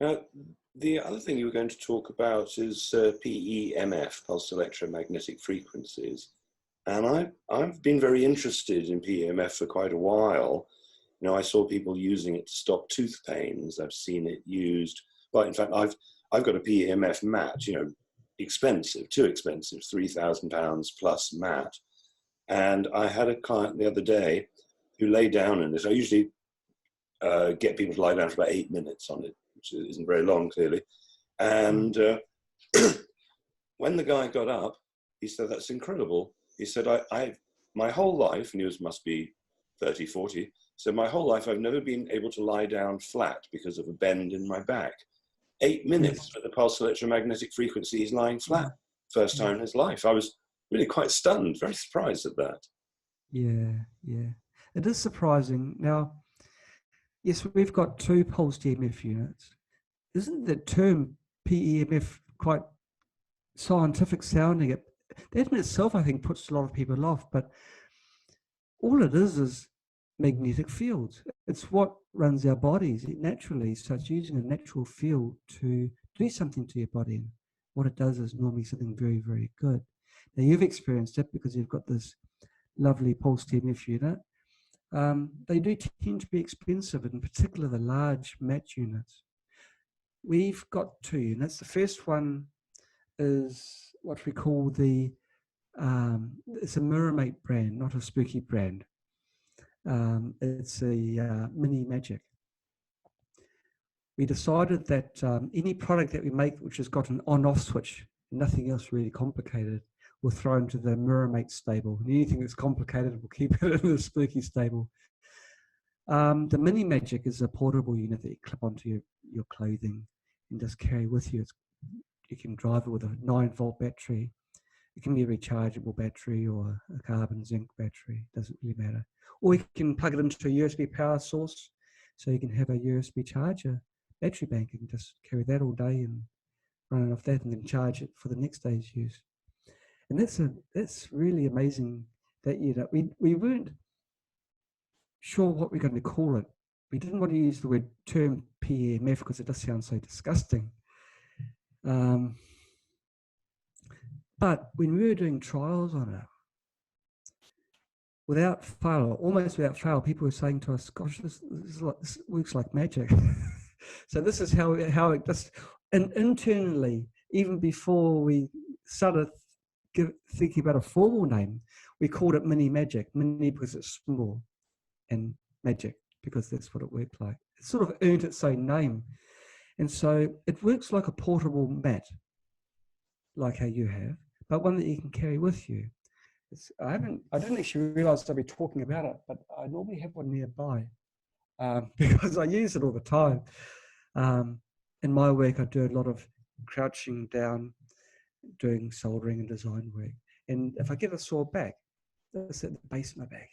Now, the other thing you were going to talk about is PEMF, pulse electromagnetic frequencies. And I've been very interested in PEMF for quite a while. You know, I saw people using it to stop tooth pains. I've seen it used, well, in fact, I've got a PEMF mat, you know, expensive, too expensive, £3,000 plus mat. And I had a client the other day who lay down in it. I usually get people to lie down for about 8 minutes on it, which isn't very long, clearly. And when the guy got up, he said, "That's incredible." He said, my whole life, and he must be 30, 40, so my whole life I've never been able to lie down flat because of a bend in my back. 8 minutes for the pulse electromagnetic frequency, he's lying flat. First time in his life. I was really quite stunned, very surprised at that. Yeah, yeah. It is surprising. Now, yes, we've got 2 pulsed EMF units. Isn't the term PEMF quite scientific sounding? That in itself, I think, puts a lot of people off, but all it is magnetic fields. It's what runs our bodies naturally. So it's using a natural field to do something to your body. And what it does is normally something very, very good. Now, you've experienced it because you've got this lovely pulsed EMF unit. They do tend to be expensive, in particular the large mat units. We've got 2 units. The first one is what we call the, it's a MiraMate brand, not a spooky brand. It's a Mini Magic. We decided that any product that we make which has got an on-off switch, nothing else really complicated, we'll throw into the MiraMate stable. And anything that's complicated, we'll keep it in the spooky stable. The Mini Magic is a portable unit that you clip onto your clothing and just carry with you. You can drive it with a 9-volt battery. It can be a rechargeable battery or a carbon zinc battery, doesn't really matter. Or you can plug it into a USB power source, so you can have a USB charger battery bank and just carry that all day and run it off that and then charge it for the next day's use. And that's really amazing that unit. We weren't sure what we're going to call it. We didn't want to use the word term PEMF because it does sound so disgusting. But when we were doing trials on it, without fail, almost without fail, people were saying to us, "Gosh, this works like magic." So this is how it just, and internally, even before we started thinking about a formal name, we called it Mini Magic. Mini because it's small, and Magic because that's what it worked like. It sort of earned its own name, and so it works like a portable mat, like how you have, but one that you can carry with you. I didn't actually realize I'd be talking about it, but I normally have one nearby because I use it all the time. In my work, I do a lot of crouching down, doing soldering and design work. And if I get a sore back, that's at the base of my back.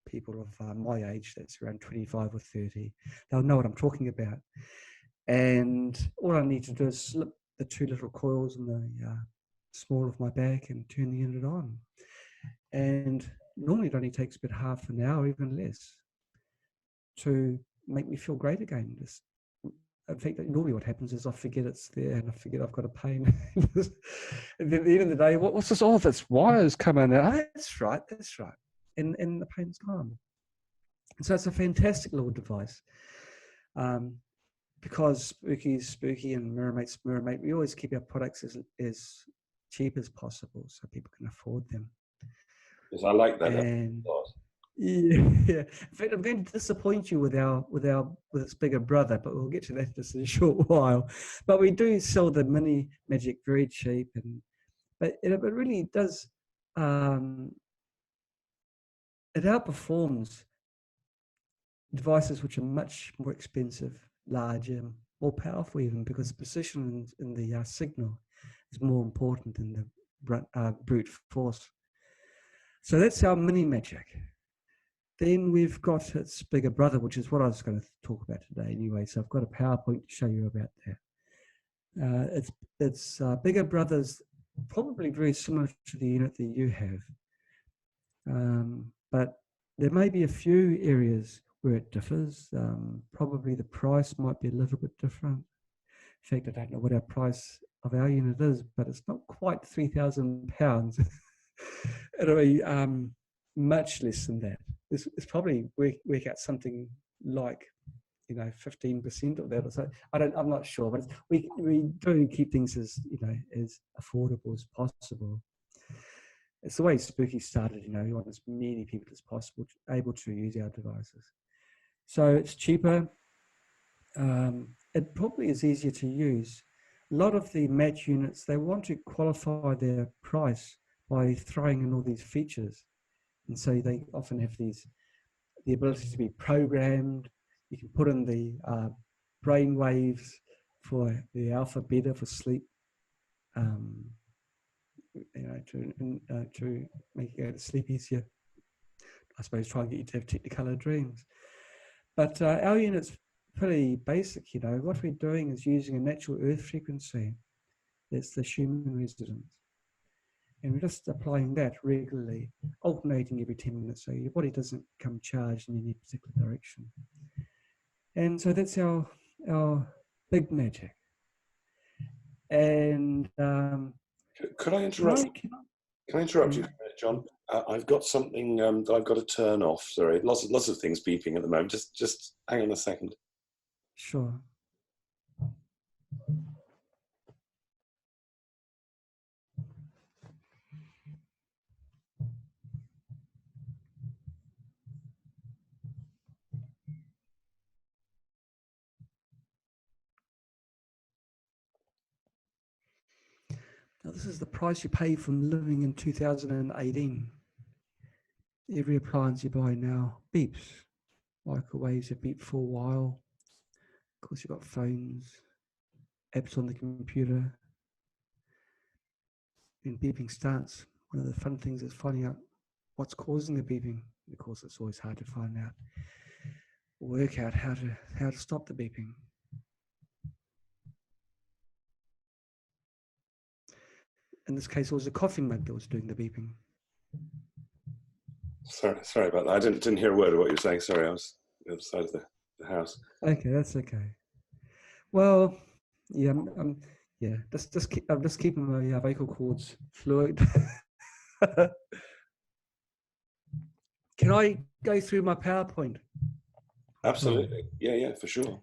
People of my age, that's around 25 or 30, they'll know what I'm talking about. And all I need to do is slip the 2 little coils in the small of my back and turn the unit on. And normally it only takes about half an hour, even less, to make me feel great again. In fact, normally what happens is I forget it's there and I forget I've got a pain. And then at the end of the day, what's this? Oh, that's wires coming out. Oh, that's right. And the pain's gone. And so it's a fantastic little device. Because Spooky's Spooky and MiraMate's MiraMate, we always keep our products as cheap as possible so people can afford them. Yes, I like that. And yeah. In fact, I'm going to disappoint you with its bigger brother, but we'll get to that in just a short while. But we do sell the Mini Magic very cheap, but it really does. It outperforms devices which are much more expensive, larger, more powerful, even because the precision in the signal is more important than the brute force. So that's our Mini Magic. Then we've got its bigger brother, which is what I was going to talk about today anyway. So I've got a PowerPoint to show you about that. Its bigger brother's probably very similar to the unit that you have. But there may be a few areas where it differs. Probably the price might be a little bit different. In fact, I don't know what our price of our unit is, but it's not quite £3,000. It'll be much less than that. It's probably work out something like 15% of that or so. I'm not sure, but we do keep things as as affordable as possible. It's the way Spooky started. We want as many people as possible able to use our devices. So it's cheaper. It probably is easier to use. A lot of the match units, they want to qualify their price by throwing in all these features. And so they often have the ability to be programmed. You can put in the brain waves for the alpha, beta for sleep, to make you go to sleep easier. I suppose try and get you to have technicolor dreams. But our unit's pretty basic. What we're doing is using a natural earth frequency. That's the Schumann resonance. And we're just applying that regularly, alternating every 10 minutes, so your body doesn't become charged in any particular direction. And so that's our big magic. And could I interrupt? Can I interrupt you, John? I've got something that I've got to turn off. Sorry, lots of things beeping at the moment. Just hang on a second. Sure. Now, this is the price you pay from living in 2018. Every appliance you buy now beeps. Microwaves have beeped for a while. Of course, you've got phones, apps on the computer. When beeping starts, one of the fun things is finding out what's causing the beeping. Of course, it's always hard to find out. Work out how to stop the beeping. In this case, it was a coffee mug that was doing the beeping. Sorry about that. I didn't hear a word of what you were saying. Sorry, I was on the other side of the house. Okay, that's okay. Well, yeah, I'm just keeping my vocal cords fluid. Can I go through my PowerPoint? Absolutely. Yeah, for sure.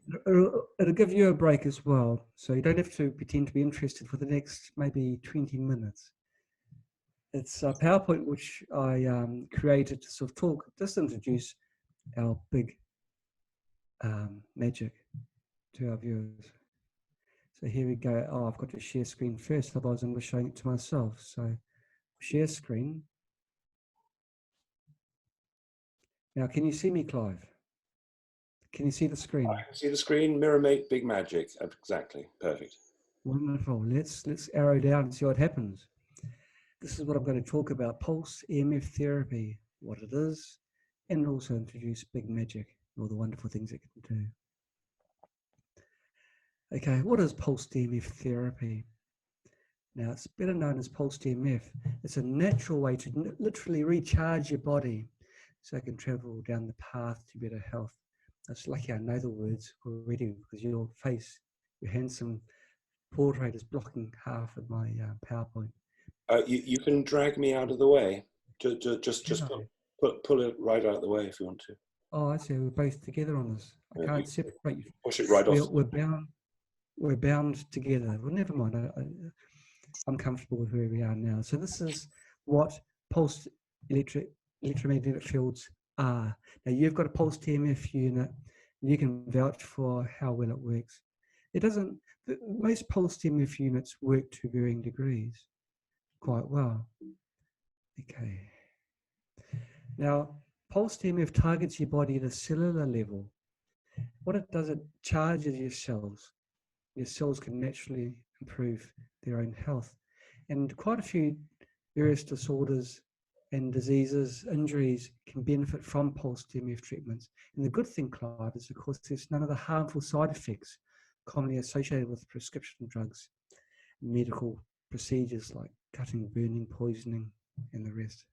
It'll give you a break as well, so you don't have to pretend to be interested for the next maybe 20 minutes. It's a PowerPoint which I created to sort of just introduce our big magic to our viewers. So here we go. Oh, I've got to share screen first, otherwise I'm just showing it to myself. So share screen. Now, can you see me, Clive? Can you see the screen? I can see the screen. MiraMate, Big Magic. Exactly. Perfect. Wonderful. Let's arrow down and see what happens. This is what I'm going to talk about: pulse EMF therapy, what it is, and also introduce Big Magic, all the wonderful things it can do. Okay, what is pulsed EMF therapy? Now, it's better known as pulsed EMF. It's a natural way to literally recharge your body so it can travel down the path to better health. It's lucky I know the words already, because your face, your handsome portrait is blocking half of my PowerPoint. You can drag me out of the way. Just pull it right out of the way if you want to. Oh, I see. We're both together on this. I can't separate you. Push it right off. We're bound together. Well, never mind. I'm comfortable with where we are now. So this is what pulsed electromagnetic fields are. Now, you've got a pulsed EMF unit. You can vouch for how well it works. It doesn't. Most pulsed EMF units work to varying degrees quite well. Okay. Now, pulsed EMF targets your body at a cellular level. What it does, it charges your cells. Your cells can naturally improve their own health. And quite a few various disorders and diseases, injuries can benefit from pulsed EMF treatments. And the good thing, Clive, is of course there's none of the harmful side effects commonly associated with prescription drugs, medical procedures like cutting, burning, poisoning, and the rest.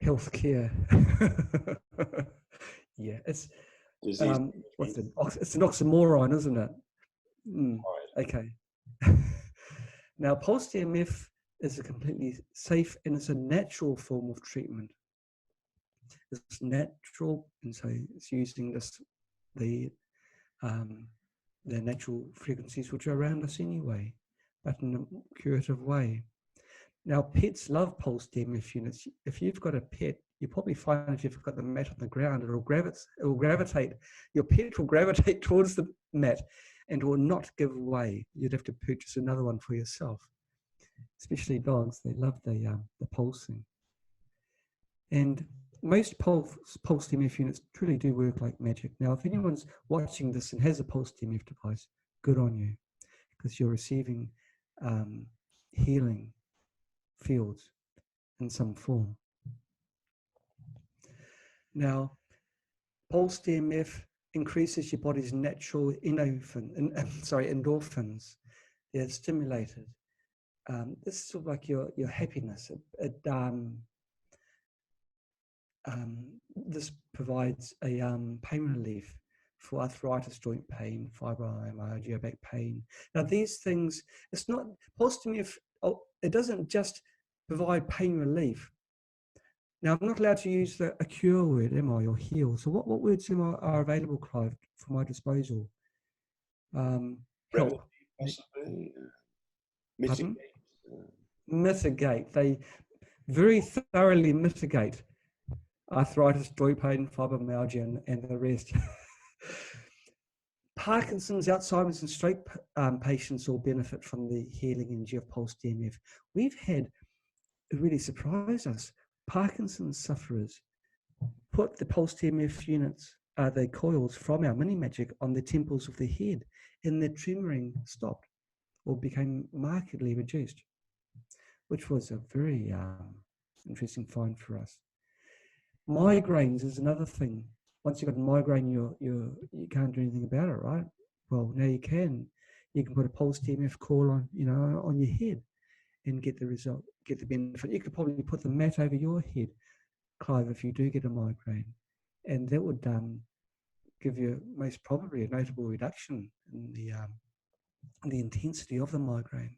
Healthcare. Yeah, Disease. What's it? It's an oxymoron, isn't it? Okay. Now, pulsed EMF is a completely safe and it's a natural form of treatment. It's natural, and so it's using the natural frequencies which are around us anyway, but in a curative way. Now, pets love pulsed EMF units. If you've got a pet, you probably find if you've got the mat on the ground, it will gravitate. Your pet will gravitate towards the mat and will not give way. You'd have to purchase another one for yourself. Especially dogs, they love the pulsing. And most pulsed EMF units truly do work like magic. Now, if anyone's watching this and has a pulsed EMF device, good on you, because you're receiving healing fields in some form. Now, pulsed EMF increases your body's natural endorphins. They're stimulated. This is sort of like your happiness. This provides a pain relief for arthritis, joint pain, fibromyalgia, back pain. Now, these things, it's not pulsed EMF. It doesn't just provide pain relief. Now, I'm not allowed to use a cure word, am I, or heal? So what words are available, Clive, for my disposal? Help. Possibly. Mitigate. They very thoroughly mitigate arthritis, joint pain, fibromyalgia, and the rest. Parkinson's, Alzheimer's, and stroke patients all benefit from the healing energy of pulsed EMF. We've had, it really surprised us, Parkinson's sufferers put the pulsed EMF units, the coils from our MiriMagic on the temples of their head, and their tremoring stopped or became markedly reduced, which was a very interesting find for us. Migraines is another thing. Once you've got a migraine, you can't do anything about it, right? Well, now you can. You can put a pulsed EMF coil on, on your head and get the result, get the benefit. You could probably put the mat over your head, Clive, if you do get a migraine, and that would give you most probably a notable reduction in the intensity of the migraine.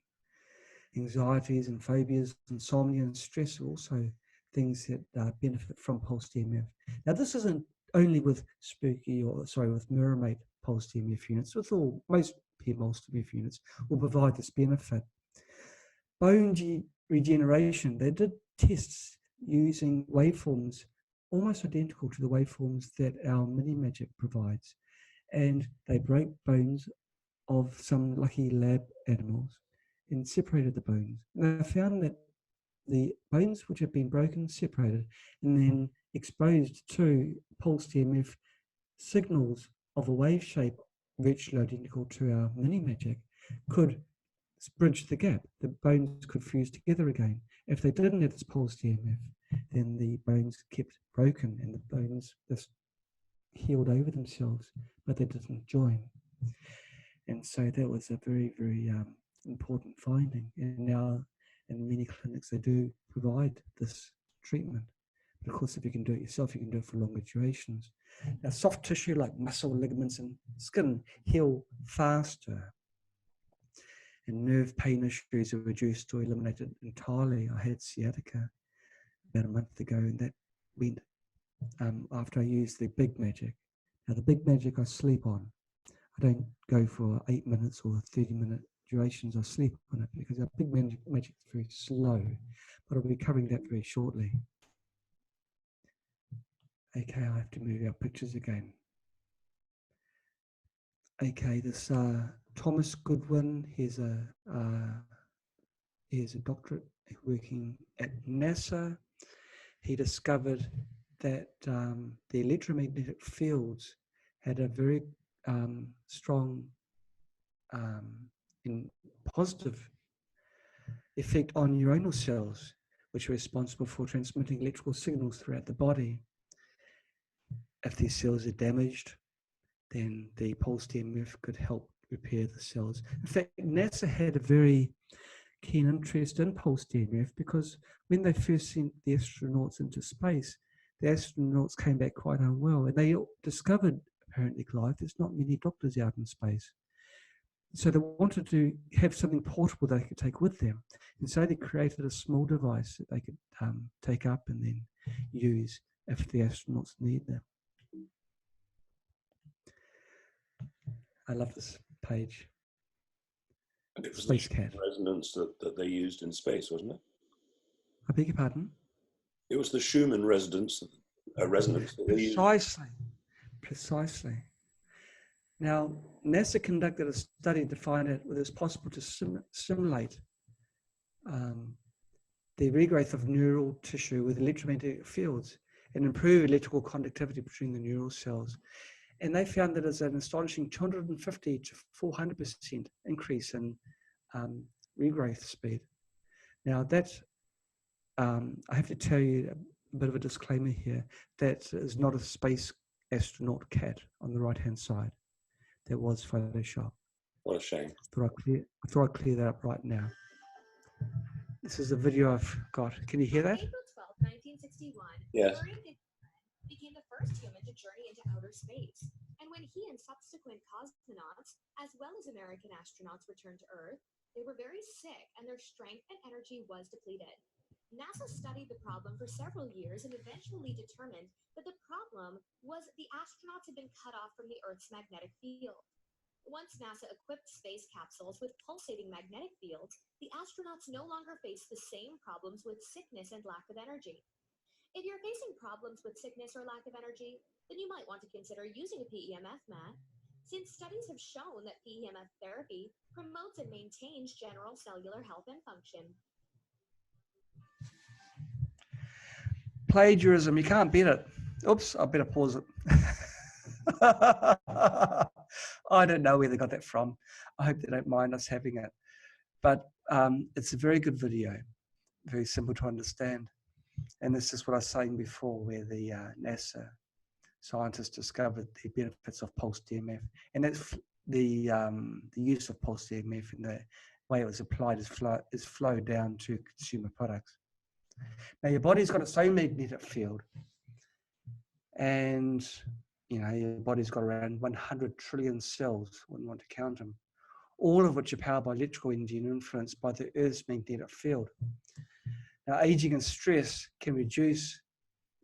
Anxieties and phobias, insomnia and stress are also things that benefit from pulsed EMF. Now, this isn't only with with MiraMate pulsed EMF units. With most PEMF EMF units will provide this benefit. Bone regeneration. They did tests using waveforms almost identical to the waveforms that our MiriMagic provides, and they broke bones of some lucky lab animals and separated the bones. And they found that the bones which had been broken, separated, and then exposed to pulsed EMF signals of a wave shape virtually identical to our MiriMagic could bridge the gap. The bones could fuse together again. If they didn't have this pulsed EMF, then the bones kept broken and the bones just healed over themselves, but they didn't join. And so that was a very, very important finding. And now in many clinics, they do provide this treatment. But of course, if you can do it yourself, you can do it for longer durations. Now, soft tissue like muscle, ligaments, and skin heal faster. And nerve pain issues are reduced or eliminated entirely. I had sciatica about a month ago, and that went after I used the Big Magic. Now, the Big Magic I sleep on. I don't go for 8 minutes or 30-minute durations. I sleep on it because our Big Magic is very slow, but I'll be covering that very shortly. Okay, I have to move our pictures again. Okay, this Thomas Goodwin, he's a doctorate working at NASA. He discovered that the electromagnetic fields had a very strong and positive effect on neuronal cells, which are responsible for transmitting electrical signals throughout the body. If these cells are damaged, then the pulsed EMF could help repair the cells. In fact, NASA had a very keen interest in pulsed EMF because when they first sent the astronauts into space, the astronauts came back quite unwell, and they discovered apparently, Clive. There's not many doctors out in space. So they wanted to have something portable they could take with them. And so they created a small device that they could take up and then use if the astronauts need them. I love this page. And it was Space the cat. resonance that they used in space, wasn't it? I beg your pardon? It was the Schumann resonance that they used. Precisely. Now, NASA conducted a study to find out whether it's possible to simulate the regrowth of neural tissue with electromagnetic fields and improve electrical conductivity between the neural cells. And they found that there's an astonishing 250 to 400% increase in regrowth speed. Now, that I have to tell you a bit of a disclaimer here. That is not a space astronaut cat on the right-hand side. That was Photoshop. What a shame. I thought I'd clear that up right now. This is the video I've got. Can you hear that? April 12, 1961, Yes. became the first human to journey into outer space. And when he and subsequent cosmonauts, as well as American astronauts, returned to Earth, they were very sick and their strength and energy was depleted. NASA studied the problem for several years and eventually determined that the problem was the astronauts had been cut off from the Earth's magnetic field. Once NASA equipped space capsules with pulsating magnetic fields, the astronauts no longer faced the same problems with sickness and lack of energy. If you're facing problems with sickness or lack of energy, then you might want to consider using a PEMF mat, since studies have shown that PEMF therapy promotes and maintains general cellular health and function. Plagiarism, you can't beat it. Oops, I better pause it. I don't know where they got that from. I hope they don't mind us having it. But it's a very good video, very simple to understand. And this is what I was saying before, where the NASA scientists discovered the benefits of pulsed EMF. And that's the use of pulsed EMF and the way it was applied is flow down to consumer products. Now, your body's got its own magnetic field. And, you know, your body's got around 100 trillion cells, wouldn't want to count them, all of which are powered by electrical energy and influenced by the Earth's magnetic field. Now, aging and stress can reduce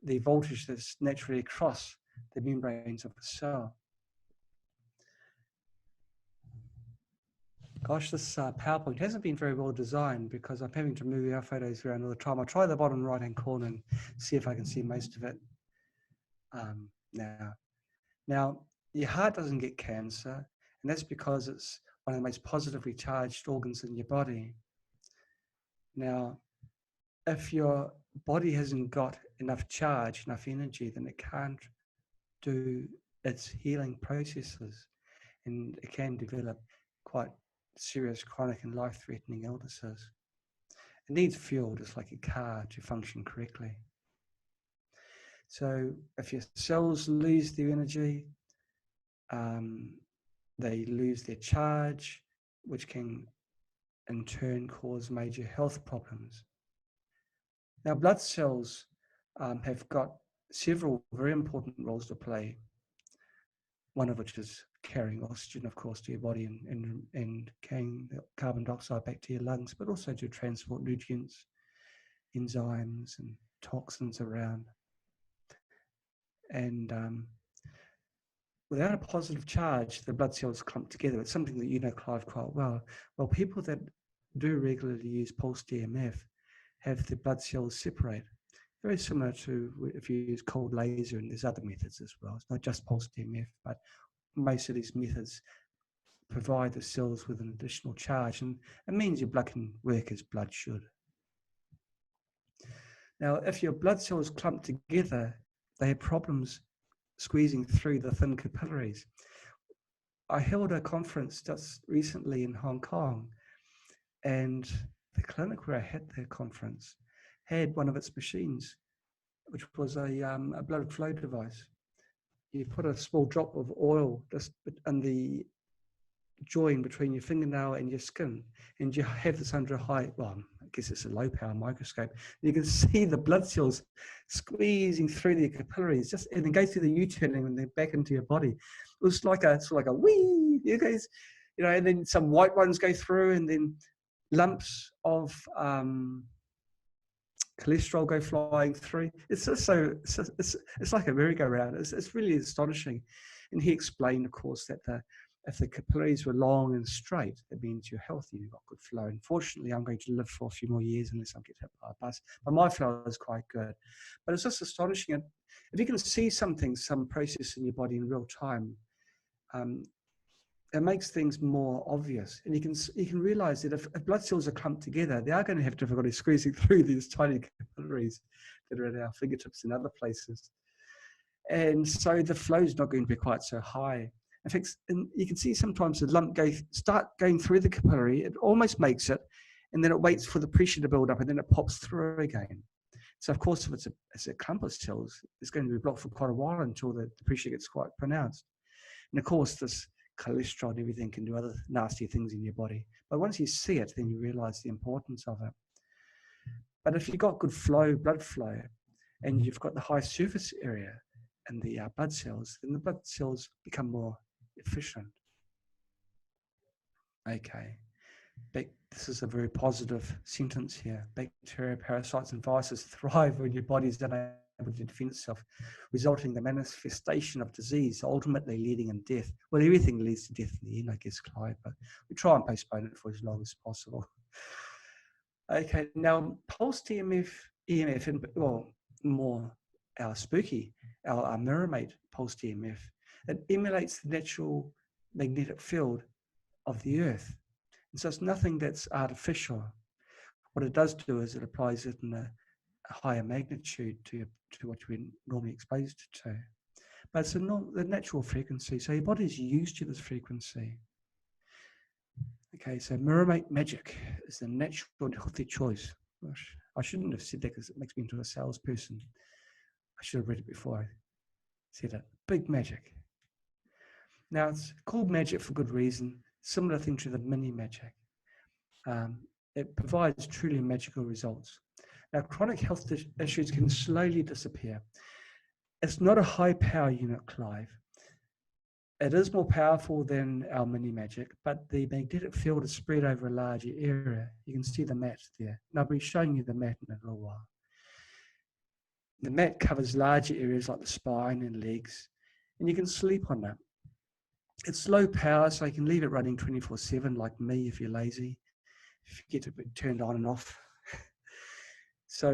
the voltage that's naturally across the membranes of the cell. Gosh, this PowerPoint hasn't been very well designed because I'm having to move our photos around all the time. I'll try the bottom right-hand corner and see if I can see most of it now. Now, your heart doesn't get cancer, and that's because it's one of the most positively charged organs in your body. Now, if your body hasn't got enough charge, enough energy, then it can't do its healing processes, and it can develop quite serious chronic and life-threatening illnesses. It needs fuel, just like a car, to function correctly. So if your cells lose their energy, they lose their charge, which can in turn cause major health problems. Now, blood cells have got several very important roles to play, one of which is carrying oxygen, of course, to your body and carrying carbon dioxide back to your lungs, but also to transport nutrients, enzymes, and toxins around. And without a positive charge, the blood cells clump together. It's something that you know, Clive, quite well. Well, people that do regularly use pulsed EMF have the blood cells separate. Very similar to if you use cold laser, and there's other methods as well. It's not just pulsed EMF, but most of these methods provide the cells with an additional charge, and it means your blood can work as blood should. Now, if your blood cells clump together, they have problems squeezing through the thin capillaries. I held a conference just recently in Hong Kong, and the clinic where I had the conference had one of its machines, which was a blood flow device. You put a small drop of oil just in the join between your fingernail and your skin, and you have this under a high, well, guess it's a low power microscope. You can see the blood cells squeezing through the capillaries, and then go through the U-turn and then back into your body. It was like a sort of like a wee, and then some white ones go through, and then lumps of cholesterol go flying through. It's just it's like a merry-go-round. It's really astonishing. And he explained, of course, that if the capillaries were long and straight, it means you're healthy, you've got good flow. Unfortunately, I'm going to live for a few more years unless I get hit by a bus. But my flow is quite good. But it's just astonishing. If you can see some process in your body in real time, it makes things more obvious. And you can realize that if blood cells are clumped together, they are going to have difficulty squeezing through these tiny capillaries that are at our fingertips and other places. And so the flow is not going to be quite so high. In fact, you can see sometimes the lump start going through the capillary, it almost makes it, and then it waits for the pressure to build up, and then it pops through again. So of course, if it's a clump of cells, it's going to be blocked for quite a while until the pressure gets quite pronounced. And of course, this cholesterol and everything can do other nasty things in your body. But once you see it, then you realize the importance of it. But if you've got good flow, blood flow, and you've got the high surface area and the blood cells, then the blood cells become more efficient. Okay, this is a very positive sentence here. Bacteria, parasites, and viruses thrive when your body is unable to defend itself, resulting in the manifestation of disease, ultimately leading in death. Well, everything leads to death in the end, I guess, Clive, but we try and postpone it for as long as possible. Okay, now pulse EMF, and more our spooky, our MiraMate pulse EMF, it emulates the natural magnetic field of the Earth. And so it's nothing that's artificial. What it does do is it applies it in a higher magnitude to what we're normally exposed to. But it's the natural frequency, so your body's used to this frequency. Okay, so MiraMate Magic is the natural and healthy choice. Gosh, I shouldn't have said that because it makes me into a salesperson. I should have read it before I said it. Big Magic. Now, it's called Magic for good reason. Similar thing to the mini Magic. It provides truly magical results. Now, chronic health issues can slowly disappear. It's not a high power unit, Clive. It is more powerful than our mini Magic, but the magnetic field is spread over a larger area. You can see the mat there. And I'll be showing you the mat in a little while. The mat covers larger areas like the spine and legs, and you can sleep on it. It's low power, so you can leave it running 24/7 like me if you're lazy, if you get it turned on and off. So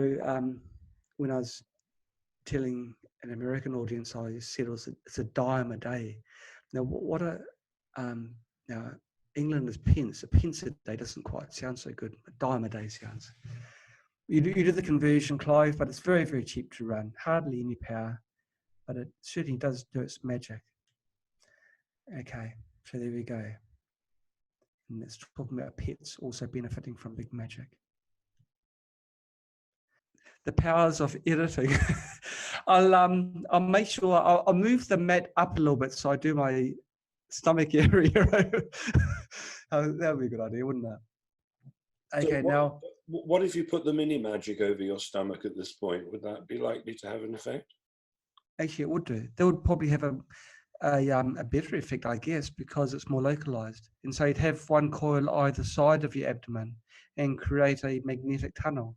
when I was telling an American audience, I said it's a dime a day. Now, now England is pence. A pence a day doesn't quite sound so good. A dime a day sounds. You do the conversion, Clive, but it's very, very cheap to run. Hardly any power, but it certainly does do its magic. Okay, so there we go. And it's talking about pets also benefiting from Big Magic. The powers of editing. I'll make sure I'll move the mat up a little bit so I do my stomach area. That would be a good idea, wouldn't it? Okay, so what if you put the mini Magic over your stomach at this point? Would that be likely to have an effect? Actually, it would do. That would probably have a better effect, I guess, because it's more localized. And so you'd have one coil either side of your abdomen and create a magnetic tunnel.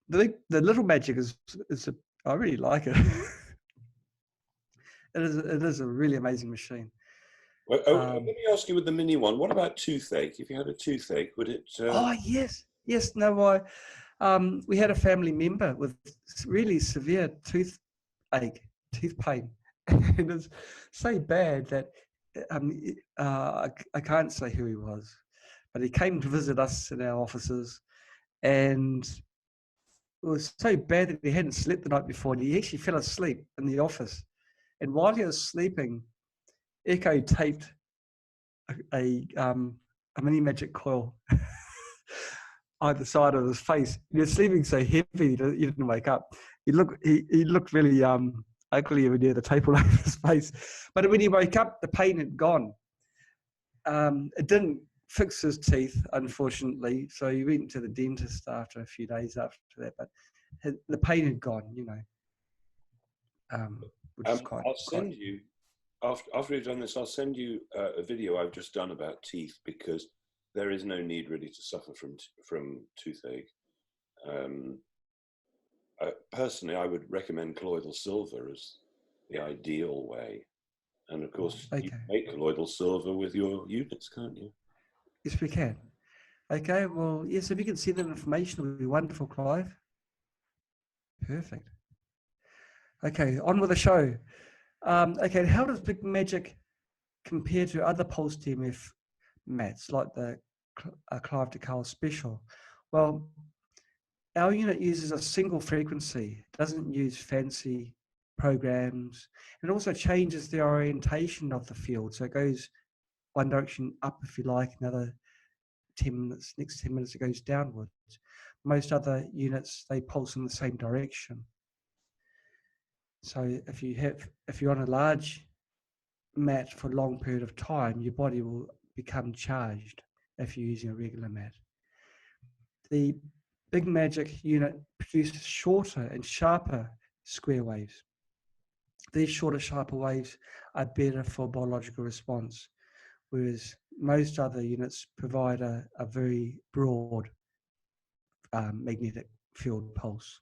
The little Magic I really like it. It is a really amazing machine. Well, let me ask you with the mini one, what about toothache? If you had a toothache, would it... Oh, yes. No, we had a family member with really severe tooth pain. And it's so bad that I can't say who he was, but he came to visit us in our offices, and it was so bad that he hadn't slept the night before, and he actually fell asleep in the office. And while he was sleeping, Echo taped a mini Magic coil either side of his face. He was sleeping so heavy he didn't wake up. He looked really ugly when he had the tape all over his face. But when he woke up, the pain had gone. It didn't fix his teeth, unfortunately. So he went to the dentist after a few days after that, but the pain had gone, you know, which is I'll send you, after we've done this, I'll send you a video I've just done about teeth, because there is no need really to suffer from toothache. Personally, I would recommend colloidal silver as the ideal way. And of course, you Okay. make colloidal silver with your units, can't you? Yes, we can. Okay, well, yes, if you can send that information, it would be wonderful, Clive. Perfect. Okay, on with the show. Okay, how does Big Magic compare to other pulse PEMF mats like the Clive to Carle Special? Well, our unit uses a single frequency, doesn't use fancy programs, and also changes the orientation of the field. So it goes one direction up, if you like, another 10 minutes, next 10 minutes it goes downwards. Most other units, they pulse in the same direction. So if you're on a large mat for a long period of time, your body will become charged if you're using a regular mat. The Big Magic unit produces shorter and sharper square waves. These shorter, sharper waves are better for biological response, whereas most other units provide a very broad magnetic field pulse.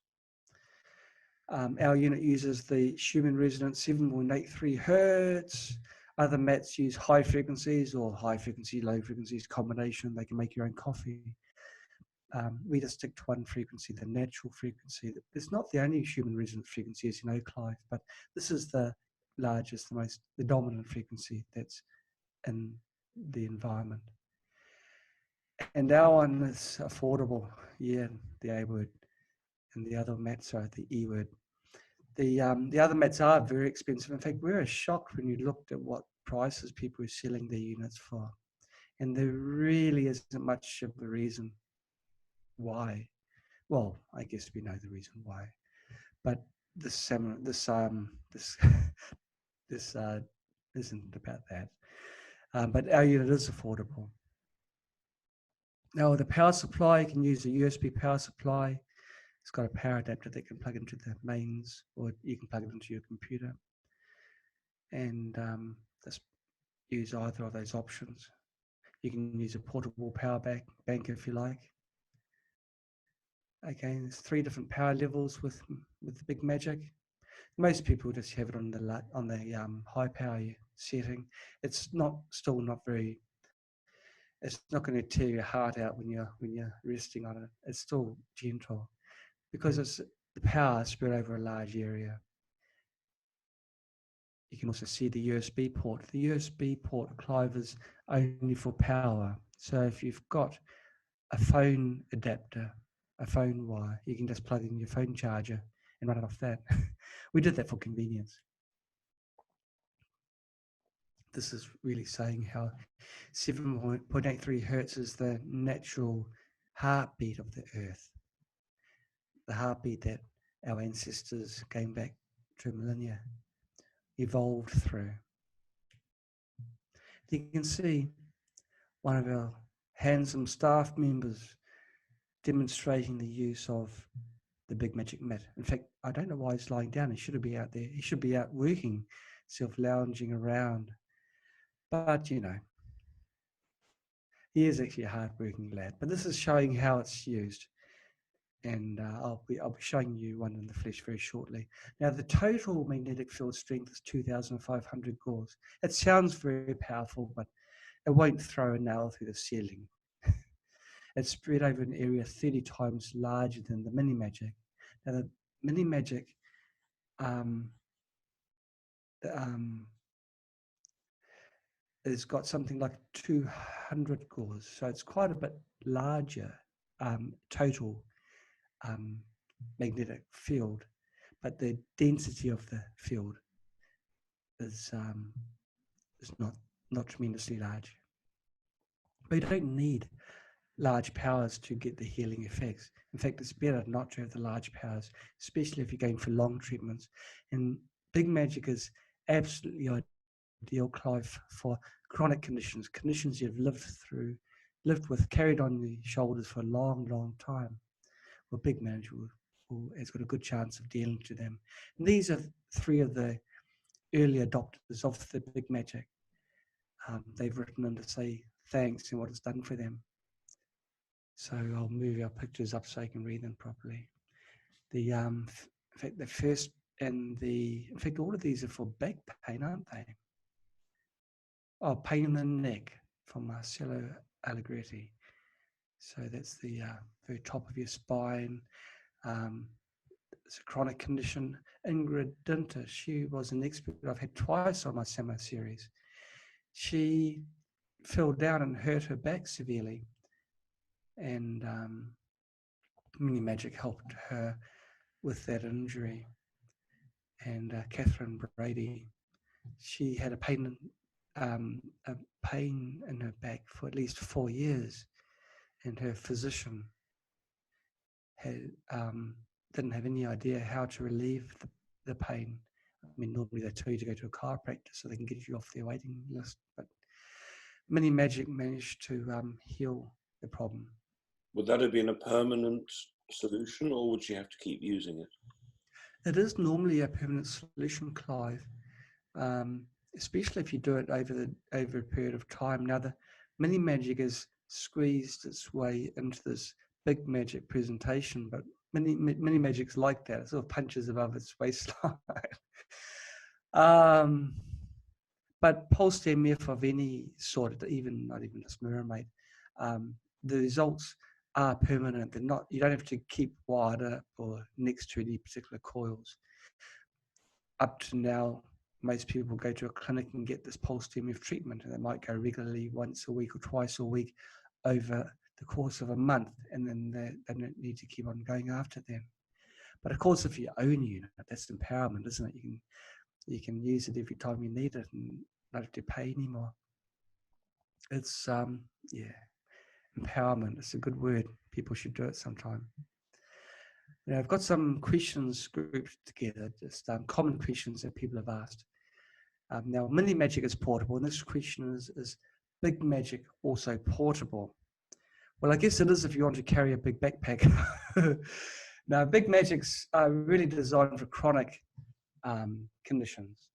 Our unit uses the Schumann resonance 7.83 Hertz. Other mats use high frequencies or high frequency, low frequencies combination. They can make your own coffee. We just stick to one frequency, the natural frequency. It's not the only Schumann resonance frequency, as you know, Clive, but this is the largest, the dominant frequency that's in the environment. And our one is affordable, yeah, the A word, and the other mats are the E word. The other mats are very expensive. In fact, we were shocked when you looked at what prices people were selling their units for. And there really isn't much of a reason why. Well, I guess we know the reason why. But this isn't about that. But our unit is affordable. Now, the power supply, you can use a USB power supply. It's got a power adapter that can plug into the mains, or you can plug it into your computer. And just use either of those options. You can use a portable power bank if you like. Okay, there's 3 different power levels with the Big Magic. Most people just have it on the high power setting. It's still not very. It's not going to tear your heart out when you're resting on it. It's still gentle because it's the power spread over a large area. You can also see the USB port. The USB port, Clive, is only for power. So if you've got a phone adapter, a phone wire, you can just plug in your phone charger and run it off that. We did that for convenience. This is really saying how 7.83 Hertz is the natural heartbeat of the Earth. The heartbeat that our ancestors came back to millennia, evolved through. You can see one of our handsome staff members demonstrating the use of the Big Magic mat. In fact, I don't know why he's lying down. He shouldn't be out there. He should be out working, lounging around. But, you know, he is actually a hard-working lad. But this is showing how it's used. And I'll be showing you one in the flesh very shortly. Now, the total magnetic field strength is 2,500 gauss. It sounds very powerful, but it won't throw a nail through the ceiling. It's spread over an area 30 times larger than the Mini Magic. Now, the Mini Magic has got something like 200 gauss, so it's quite a bit larger total magnetic field, but the density of the field is not tremendously large. But you don't need large powers to get the healing effects. In fact, it's better not to have the large powers, especially if you're going for long treatments. And Big Magic is absolutely ideal, Clive, for chronic conditions you've lived through lived with, carried on the shoulders for a long, long time. Well, Big Magic has got a good chance of dealing to them. And these are 3 of the early adopters of the Big Magic. They've written in to say thanks and what it's done for them. So I'll move our pictures up so I can read them properly. The in fact, the first and in fact, all of these are for back pain, aren't they? Oh, pain in the neck from Marcello Allegretti. So that's the very top of your spine. It's a chronic condition. Ingrid Dinter, she was an expert I've had twice on my summer series. She fell down and hurt her back severely, and MiraMate helped her with that injury. And Catherine Brady, she had a pain in her back for at least 4 years, and her physician had didn't have any idea how to relieve the pain. I mean, normally they tell you to go to a chiropractor so they can get you off their waiting list, but MiraMate managed to heal the problem. Would that have been a permanent solution, or would she have to keep using it? It is normally a permanent solution, Clive, especially if you do it over a period of time. Now, the MiraMate has squeezed its way into this Big Magic presentation, but MiraMate's like that. It sort of punches above its waistline. But pulse PEMF of any sort, not even just MiraMate, the results are permanent. They're not. You don't have to keep wired up or next to any particular coils. Up to now, most people go to a clinic and get this pulse PEMF treatment, and they might go regularly once a week or twice a week over the course of a month, and then they don't need to keep on going after them. But of course, if you own unit, that's empowerment, isn't it? You can use it every time you need it and not have to pay anymore. It's empowerment. It's a good word. People should do it sometime. Now, I've got some questions grouped together, just common questions that people have asked. Now, MiraMate is portable, and this question is Big Magic also portable? Well, I guess it is if you want to carry a big backpack. Now, Big Magics are really designed for chronic conditions.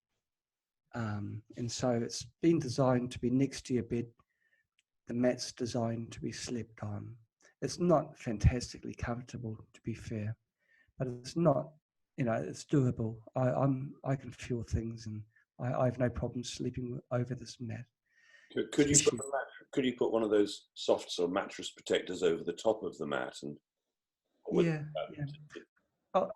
And so it's been designed to be next to your bed. The mat's designed to be slept on. It's not fantastically comfortable, to be fair, but it's not, it's doable. I can feel things, and I have no problem sleeping over this mat. Could you put one of those soft sort of mattress protectors over the top of the mat? And yeah. Oh,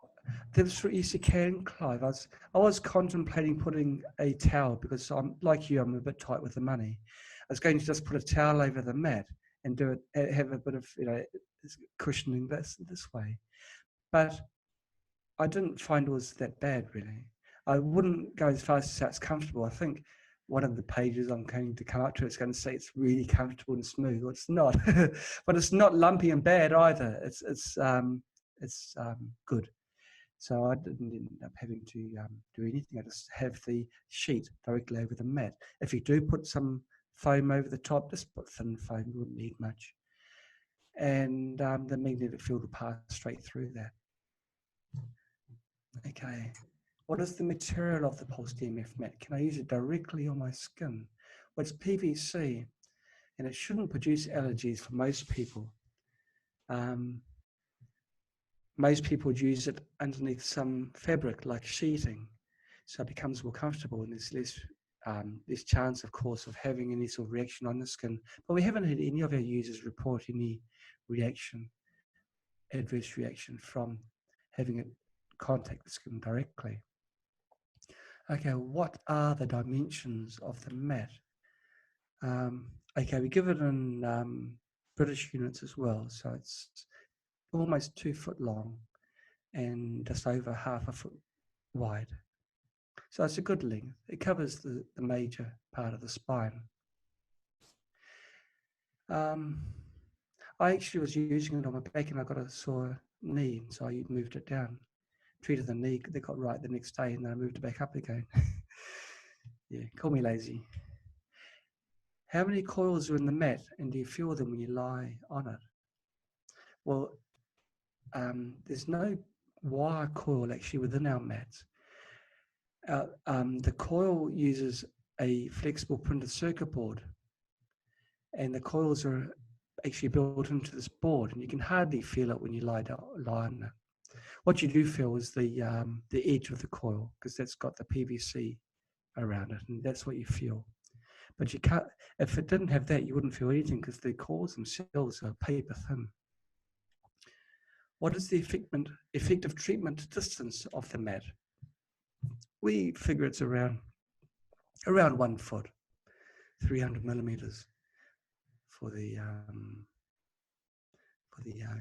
yes, you can, Clive. I was contemplating putting a towel, because I'm like you. I'm a bit tight with the money. I was going to just put a towel over the mat and do it, have a bit of cushioning this way, but I didn't find it was that bad, really. I wouldn't go as far as to say it's comfortable. I think one of the pages I'm going to come up to, it's going to say it's really comfortable and smooth. Well, it's not, but it's not lumpy and bad either. It's good. So I didn't end up having to do anything. I just have the sheet directly over the mat. If you do put some foam over the top, just put thin foam. You wouldn't need much. And the magnetic field will pass straight through that. Okay. What is the material of the pulse PEMF mat? Can I use it directly on my skin? Well, it's PVC, and it shouldn't produce allergies for most people. Most people would use it underneath some fabric like sheeting, so it becomes more comfortable, and there's less chance, of course, of having any sort of reaction on the skin. But we haven't had any of our users report any adverse reaction from having it contact the skin directly. Okay, what are the dimensions of the mat? Okay, we give it in British units as well, so it's almost 2 foot long and just over half a foot wide. So it's a good length. It covers the major part of the spine. I actually was using it on my back, and I got a sore knee, so I moved it down. Treated the knee, they got right the next day, and then I moved it back up again. Yeah, call me lazy. How many coils are in the mat, and do you feel them when you lie on it? Well, there's no wire coil actually within our mats. The coil uses a flexible printed circuit board, and the coils are actually built into this board, and you can hardly feel it when you lie on it. What you do feel is the edge of the coil, because that's got the PVC around it, and that's what you feel. But you can't. If it didn't have that, you wouldn't feel anything, because the coils themselves are paper thin. What is the effective treatment distance of the mat? We figure it's around 1 foot, 300 millimeters for the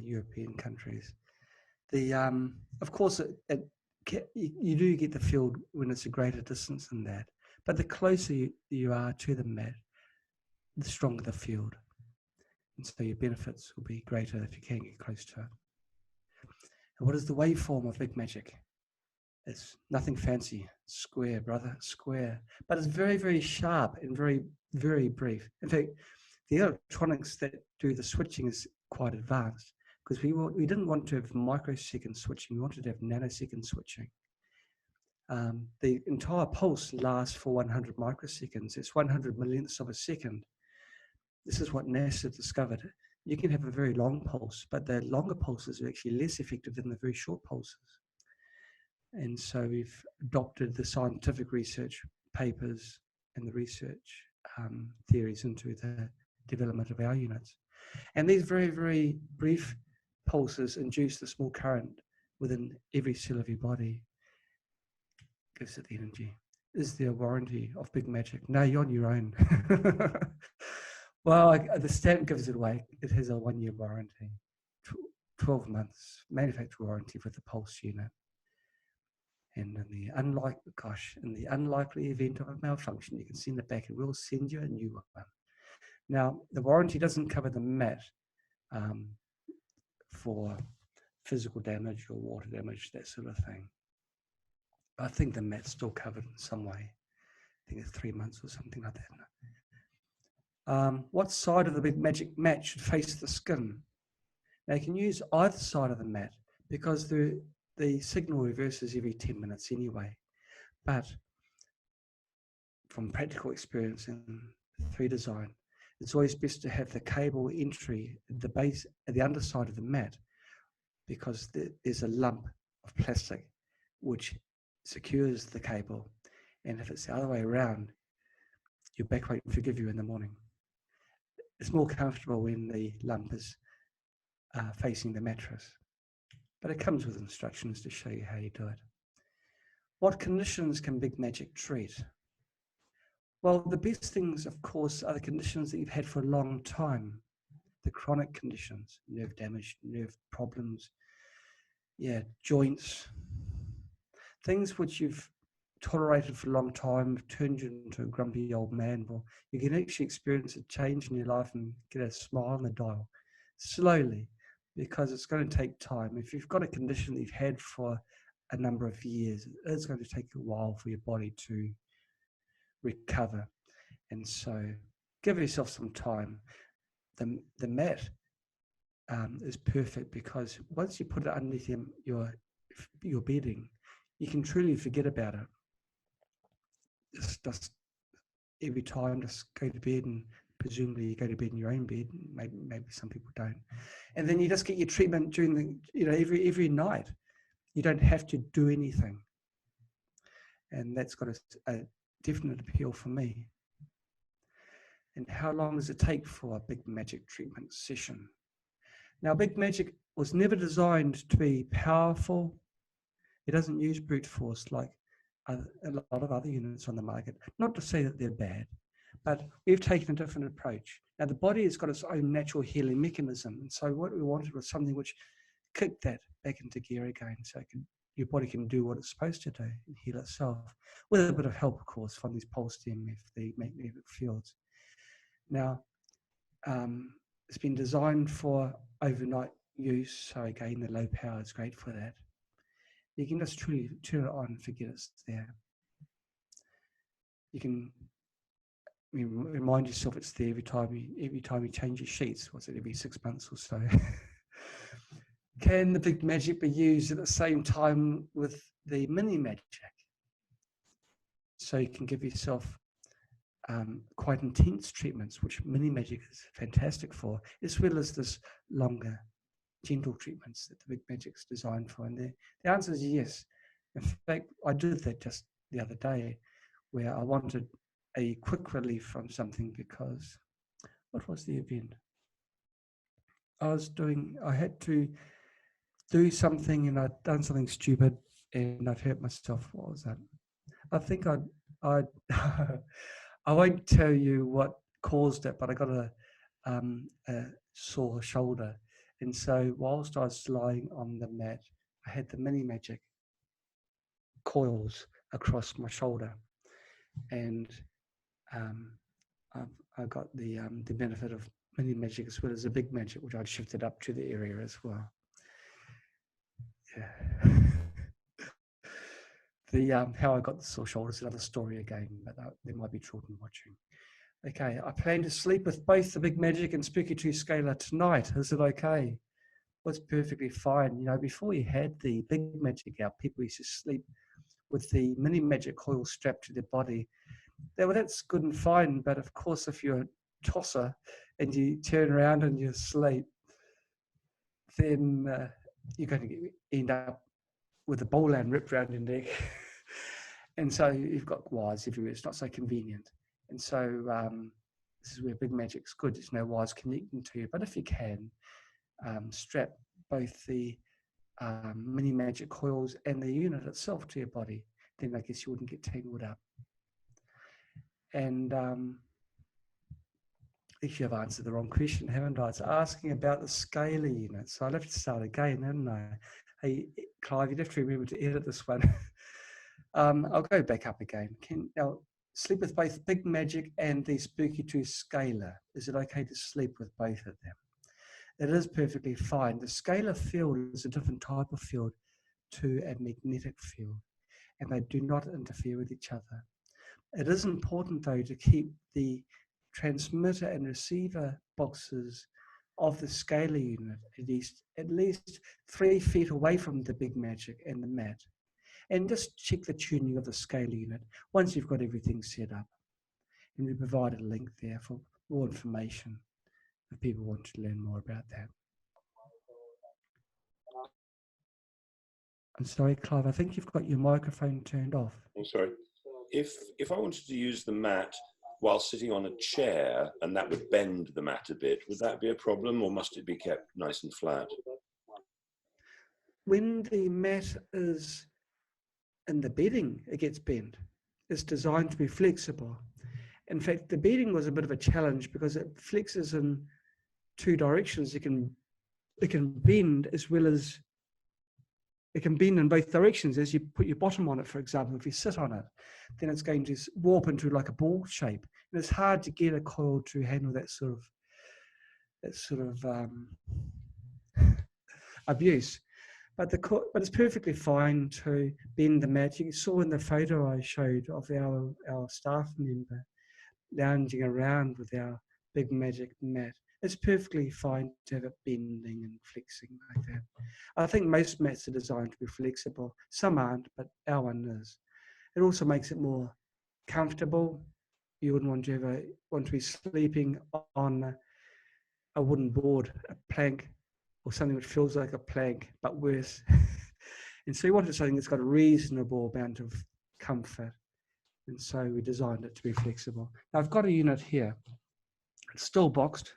European countries. Of course, you do get the feel when it's a greater distance than that, but the closer you are to the mat, the stronger the field, and so your benefits will be greater if you can get close to it. And what is the waveform of Big Magic? It's nothing fancy. Square, brother, square. But it's very, very sharp and very, very brief. In fact, the electronics that do the switching is quite advanced, because we didn't want to have microsecond switching. We wanted to have nanosecond switching. The entire pulse lasts for 100 microseconds. It's 100 millionths of a second. This is what NASA discovered. You can have a very long pulse, but the longer pulses are actually less effective than the very short pulses. And so we've adopted the scientific research papers and the research theories into the development of our units. And these very, very brief pulses induce the small current within every cell of your body. Gives it the energy. Is there a warranty of Big Magic? No, you're on your own. Well, the stamp gives it away. It has a 1-year warranty, 12 months manufacturer warranty for the pulse unit. And in the unlikely event of a malfunction, you can send it back and we'll send you a new one. Now, the warranty doesn't cover the mat for physical damage or water damage, that sort of thing. I think the mat's still covered in some way. I think it's 3 months or something like that. What side of the Big Magic mat should face the skin? Now, you can use either side of the mat, because the signal reverses every 10 minutes anyway. But from practical experience in 3 design, it's always best to have the cable entry at the base, at the underside of the mat, because there's a lump of plastic which secures the cable. And if it's the other way around, your back won't forgive you in the morning. It's more comfortable when the lump is facing the mattress. But it comes with instructions to show you how you do it. What conditions can Big Magic treat? Well, the best things, of course, are the conditions that you've had for a long time. The chronic conditions, nerve damage, nerve problems, joints, things which you've tolerated for a long time, have turned you into a grumpy old man. Well, you can actually experience a change in your life and get a smile on the dial slowly, because it's going to take time. If you've got a condition that you've had for a number of years, it's going to take a while for your body to recover. And so give yourself some time. The mat is perfect, because once you put it underneath your bedding, you can truly forget about it. Just every time, just go to bed, and presumably you go to bed in your own bed. Maybe some people don't, and then you just get your treatment during the every night. You don't have to do anything, and that's got a definite appeal for me. And how long does it take for a Big Magic treatment session? Now, Big Magic was never designed to be powerful. It doesn't use brute force like a lot of other units on the market. Not to say that they're bad, but we've taken a different approach. Now, the body has got its own natural healing mechanism, and so what we wanted was something which kicked that back into gear again, so your body can do what it's supposed to do and heal itself, with a bit of help, of course, from these pulse EMF, the magnetic fields. Now, it's been designed for overnight use, so again, the low power is great for that. You can just truly turn it on and forget it's there. You can remind yourself it's there every time you change your sheets. What's it, every 6 months or so? Can the Big Magic be used at the same time with the Mini Magic? So you can give yourself quite intense treatments, which Mini Magic is fantastic for, as well as this longer, gentle treatments that the Big Magic's designed for. And the answer is yes. In fact, I did that just the other day, where I wanted a quick relief from something because, what was the event? I had to do something and I'd done something stupid and I'd hurt myself. What was that? I think I won't tell you what caused it, but I got a sore shoulder. And so whilst I was lying on the mat, I had the Mini Magic coils across my shoulder. And I got the benefit of Mini Magic as well as the Big Magic, which I'd shifted up to the area as well. Yeah. How I got the sore shoulder is another story again, but there might be children watching. Okay, I plan to sleep with both the Big Magic and Spooky Tooth Scalar tonight. Is it okay? Well, it's perfectly fine. You know, before you had the Big Magic out, people used to sleep with the Mini Magic coil strapped to their body. Well, that's good and fine, but of course, if you're a tosser and you turn around and you sleep, then you're going to end up with a bowline ripped around your neck. And so you've got wires everywhere. It's not so convenient. And so this is where Big Magic's good. There's no wires connecting to you. But if you can, strap both the Mini Magic coils and the unit itself to your body, then I guess you wouldn't get tangled up. And actually, I've answered the wrong question, haven't I? It's asking about the scalar unit. So I'll have to start again, haven't I? Hey, Clive, you'd have to remember to edit this one. I'll go back up again. Now, sleep with both Big Magic and the Spooky Tooth Scalar. Is it okay to sleep with both of them? It is perfectly fine. The scalar field is a different type of field to a magnetic field, and they do not interfere with each other. It is important, though, to keep the transmitter and receiver boxes of the scalar unit at least 3 feet away from the Big Magic and the mat. And just check the tuning of the scalar unit once you've got everything set up. And we provided a link there for more information if people want to learn more about that. I'm sorry, Clive, I think you've got your microphone turned off. I'm sorry. If I wanted to use the mat while sitting on a chair and that would bend the mat a bit, would that be a problem or must it be kept nice and flat? When the mat is in the bedding, it gets bent. It's designed to be flexible. In fact, the bedding was a bit of a challenge because it flexes in 2 directions. It can bend as well as it can bend in both directions. As you put your bottom on it, for example, if you sit on it, then it's going to warp into like a ball shape. And it's hard to get a coil to handle that sort of abuse. But it's perfectly fine to bend the mat. You saw in the photo I showed of our staff member lounging around with our Big Magic mat. It's perfectly fine to have it bending and flexing like that. I think most mats are designed to be flexible. Some aren't, but our one is. It also makes it more comfortable. You wouldn't want to be sleeping on a wooden board, a plank, or something which feels like a plank, but worse. And so you wanted something that's got a reasonable amount of comfort. And so we designed it to be flexible. Now I've got a unit here. It's still boxed.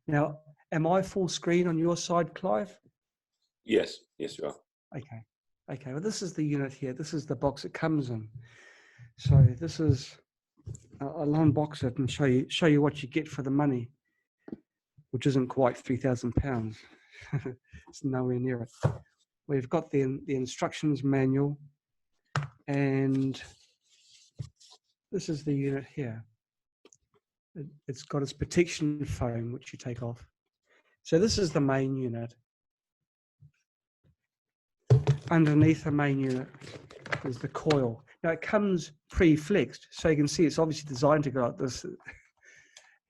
Now, am I full screen on your side, Clive? Yes, yes you are. Okay, well this is the unit here. This is the box it comes in. So this is, I'll unbox it and show you what you get for the money, which isn't quite £3,000. It's nowhere near it. We've got the instructions manual, and this is the unit here. It's got its protection foam, which you take off. So this is the main unit. Underneath the main unit is the coil. Now it comes pre-flexed, so you can see it's obviously designed to go like this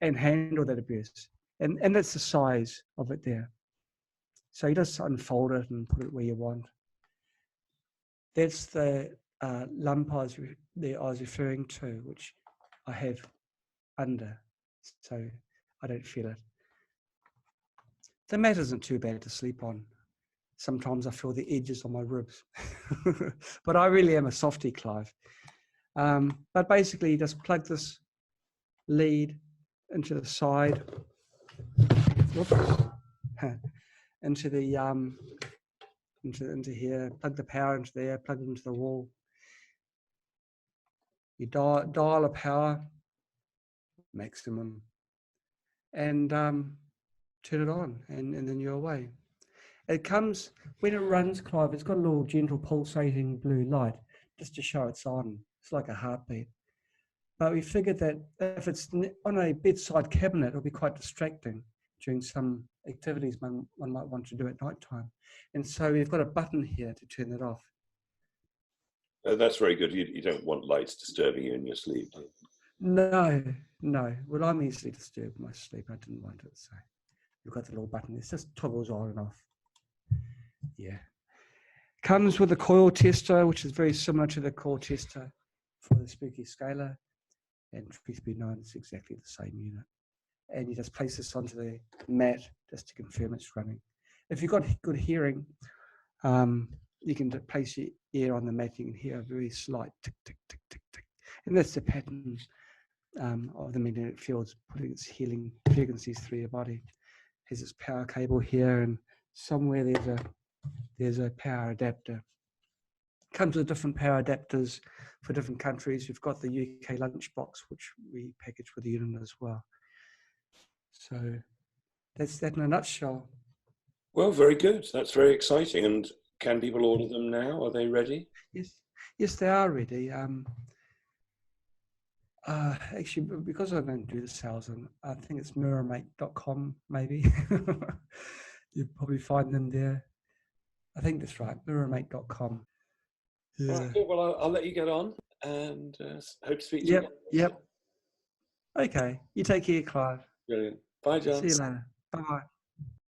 and handle that abuse. And that's the size of it there. So you just unfold it and put it where you want. That's the lump I was referring to, which I have under, so I don't feel it. The mat isn't too bad to sleep on. Sometimes I feel the edges on my ribs, but I really am a softie, Clive. But basically, you just plug this lead into the side, into the into here. Plug the power into there. Plug it into the wall. You dial a power maximum, and turn it on, and then you're away. It comes, when it runs, Clive, it's got a little gentle pulsating blue light just to show it's on. It's like a heartbeat. But we figured that if it's on a bedside cabinet, it'll be quite distracting during some activities one might want to do at night time. And so we've got a button here to turn it off. That's very good. You don't want lights disturbing you in your sleep. No. Well, I'm easily disturbed in my sleep. I didn't want it, so we've got the little button. It just toggles on and off. Yeah. Comes with a coil tester, which is very similar to the coil tester for the Spooky Scalar. And truth be known, it's exactly the same unit. And you just place this onto the mat just to confirm it's running. If you've got good hearing, you can place your ear on the mat. You can hear a very slight tick, tick, tick, tick, tick. And that's the pattern of the magnetic fields putting its healing frequencies through your body. Has its power cable here, and somewhere there's a power adapter. Comes with different power adapters for different countries. We've got the UK lunchbox, which we package with the unit as well. So that's that in a nutshell. Well, very good. That's very exciting. And can people order them now? Are they ready? Yes, they are ready. Actually, because I don't do the sales, and I think it's MiraMate.com, maybe. You'll probably find them there. I think that's right, MiraMate.com. Yeah. Right, cool. Well, I'll let you get on, and hope to speak to you again. Yep. Okay. You take care, Clive. Brilliant. Bye, John. See you later. Bye-bye.